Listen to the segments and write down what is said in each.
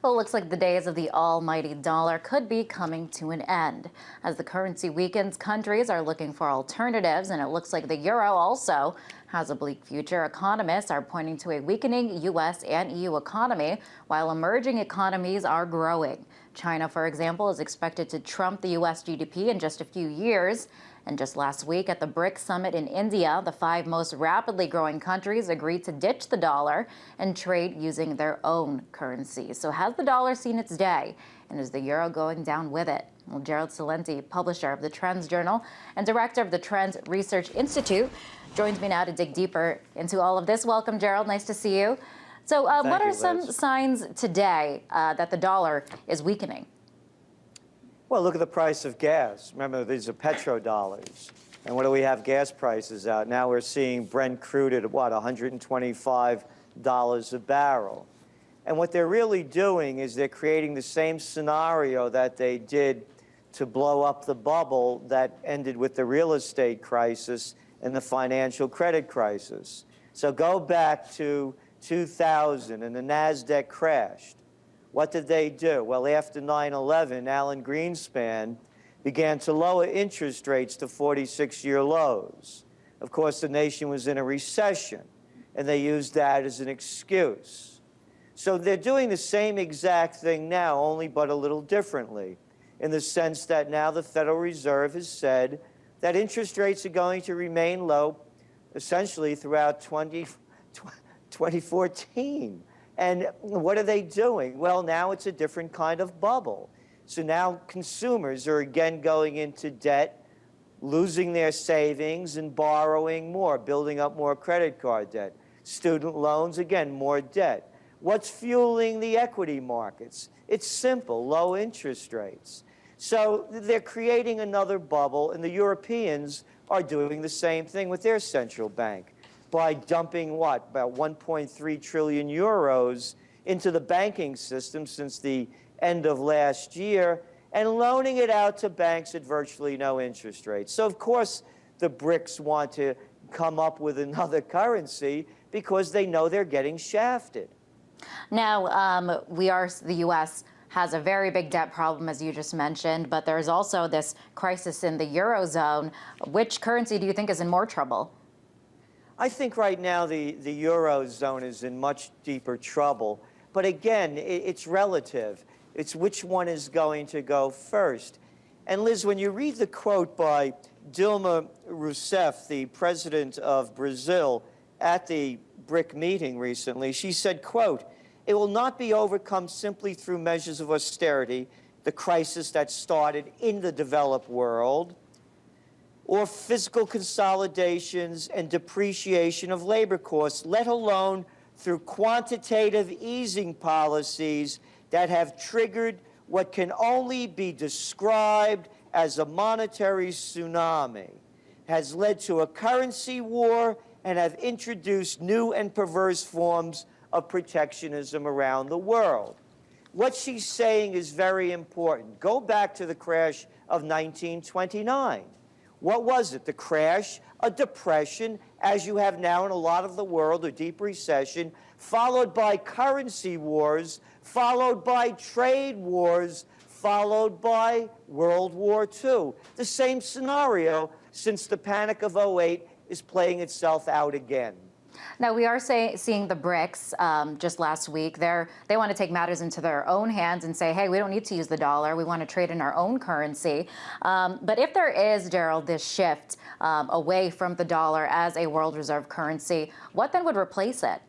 Well, it looks like the days of the almighty dollar could be coming to an end. As the currency weakens, countries are looking for alternatives, and it looks like the euro also has a bleak future. Economists are pointing to a weakening U.S. and EU economy, while emerging economies are growing. China, for example, is expected to trump the U.S. GDP in just a few years. And just last week at the BRICS summit in India, the 5 most rapidly growing countries agreed to ditch the dollar and trade using their own currency. So has the dollar seen its day? And is the euro going down with it? Well, Gerald Celente, publisher of the Trends Journal and director of the Trends Research Institute, joins me now to dig deeper into all of this. Welcome, Gerald. Nice to see you. So what are some signs today that the dollar is weakening? Well, look at the price of gas. Remember, these are petrodollars. And what do we have gas prices out? Now we're seeing Brent crude at, what, $125 a barrel. And what they're really doing is they're creating the same scenario that they did to blow up the bubble that ended with the real estate crisis and the financial credit crisis. So go back to 2000 and the NASDAQ crashed. What did they do? Well, after 9/11, Alan Greenspan began to lower interest rates to 46-year lows. Of course, the nation was in a recession, and they used that as an excuse. So they're doing the same exact thing now, only but a little differently, in the sense that now the Federal Reserve has said that interest rates are going to remain low essentially throughout 2014. And what are they doing? Well, now it's a different kind of bubble. So now consumers are again going into debt, losing their savings and borrowing more, building up more credit card debt. Student loans, again, more debt. What's fueling the equity markets? It's simple, low interest rates. So they're creating another bubble, and the Europeans are doing the same thing with their central bank by dumping, what, about 1.3 trillion euros into the banking system since the end of last year and loaning it out to banks at virtually no interest rates. So, of course, the BRICS want to come up with another currency because they know they're getting shafted. Now, the U.S. has a very big debt problem, as you just mentioned, but there's also this crisis in the Eurozone. Which currency do you think is in more trouble? I think right now the Eurozone is in much deeper trouble. But again, it's relative. It's which one is going to go first. And Liz, when you read the quote by Dilma Rousseff, the president of Brazil, at the BRIC meeting recently, she said, quote, "It will not be overcome simply through measures of austerity, the crisis that started in the developed world, or fiscal consolidations and depreciation of labor costs, let alone through quantitative easing policies that have triggered what can only be described as a monetary tsunami, has led to a currency war, and have introduced new and perverse forms of protectionism around the world." What she's saying is very important. Go back to the crash of 1929. What was it? The crash, a depression, as you have now in a lot of the world, a deep recession, followed by currency wars, followed by trade wars, followed by World War II. The same scenario since the Panic of '08 is playing itself out again. Now, we are seeing the BRICS just last week. They want to take matters into their own hands and say, hey, we don't need to use the dollar. We want to trade in our own currency. But if there is, Gerald, this shift away from the dollar as a world reserve currency, what then would replace it?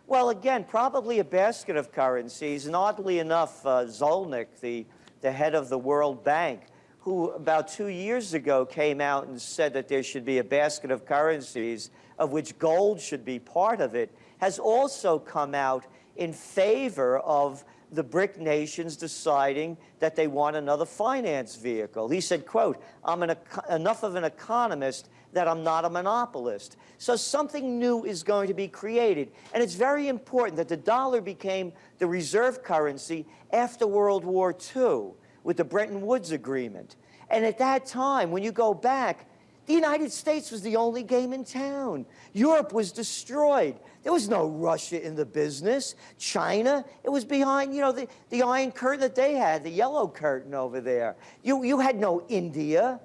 Well, again, probably a basket of currencies. And oddly enough, Zolnik, the head of the World Bank, who about 2 years ago came out and said that there should be a basket of currencies, of which gold should be part of it, has also come out in favor of the BRIC nations deciding that they want another finance vehicle. He said, quote, "I'm enough of an economist that I'm not a monopolist." So something new is going to be created. And it's very important that the dollar became the reserve currency after World War II with the Bretton Woods Agreement. And at that time, when you go back, The United States was the only game in town. Europe was destroyed. There was no Russia in the business. China, it was behind, the Iron Curtain that they had, the yellow curtain over there. You had no India.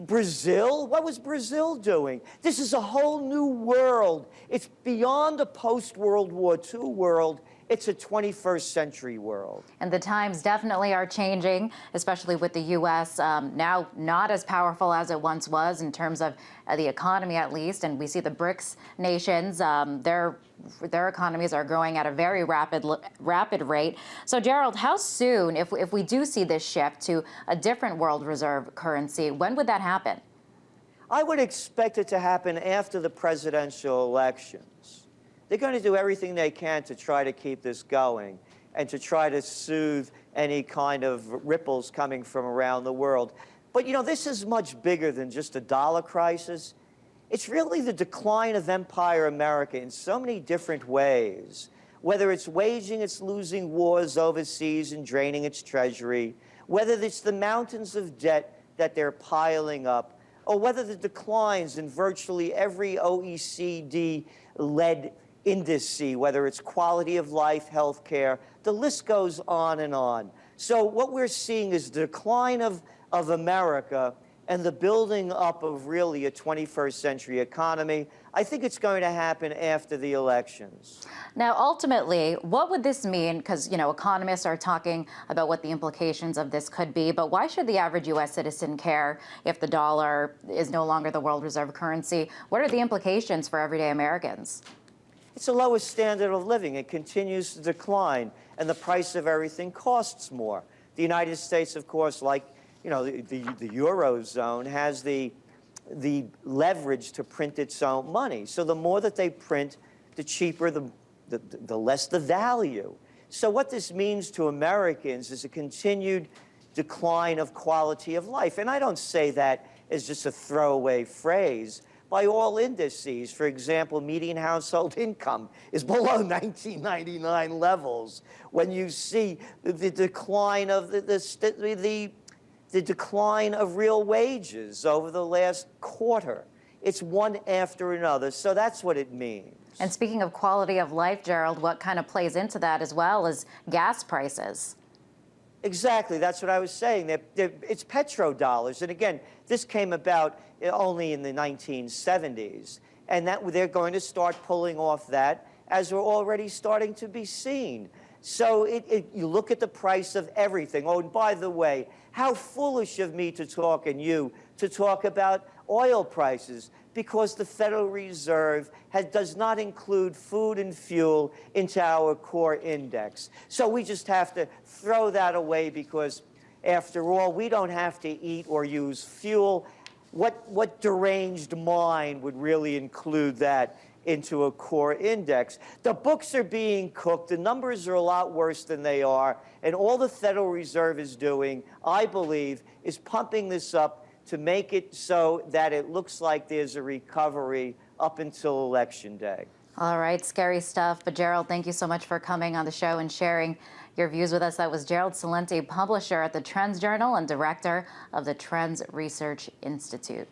Brazil, what was Brazil doing? This is a whole new world. It's beyond a post-World War II world. It's a 21st century world. And the times definitely are changing, especially with the U.S. Now not as powerful as it once was in terms of the economy, at least. And we see the BRICS nations, their economies are growing at a very rapid rate. So, Gerald, how soon, if we do see this shift to a different world reserve currency, when would that happen? I would expect it to happen after the presidential elections. They're going to do everything they can to try to keep this going and to try to soothe any kind of ripples coming from around the world. But, this is much bigger than just a dollar crisis. It's really the decline of Empire America in so many different ways, whether it's waging its losing wars overseas and draining its treasury, whether it's the mountains of debt that they're piling up, or whether the declines in virtually every OECD-led indice, whether it's quality of life, health care, the list goes on and on. So what we're seeing is the decline of America and the building up of really a 21st century economy. I think it's going to happen after the elections. Now, ultimately, what would this mean? Because, economists are talking about what the implications of this could be, but why should the average U.S. citizen care if the dollar is no longer the world reserve currency? What are the implications for everyday Americans? It's the lowest standard of living. It continues to decline, and the price of everything costs more. The United States, of course, like the Eurozone, has the leverage to print its own money. So the more that they print, the cheaper, the less the value. So what this means to Americans is a continued decline of quality of life. And I don't say that as just a throwaway phrase. By all indices, for example, median household income is below 1999 levels. When you see the decline of the decline of real wages over the last quarter, it's one after another. So that's what it means. And speaking of quality of life, Gerald, what kind of plays into that as well is gas prices? Exactly. That's what I was saying. It's petrodollars. And again, this came about only in the 1970s. And that they're going to start pulling off that, as we're already starting to be seen. So you look at the price of everything. Oh, and by the way, how foolish of me to talk, and you, to talk about oil prices, because the Federal Reserve does not include food and fuel into our core index. So we just have to throw that away because, after all, we don't have to eat or use fuel. What deranged mind would really include that into a core index? The books are being cooked. The numbers are a lot worse than they are. And all the Federal Reserve is doing, I believe, is pumping this up to make it so that it looks like there's a recovery up until Election Day. All right, scary stuff. But Gerald, thank you so much for coming on the show and sharing your views with us. That was Gerald Celente, publisher at the Trends Journal and director of the Trends Research Institute.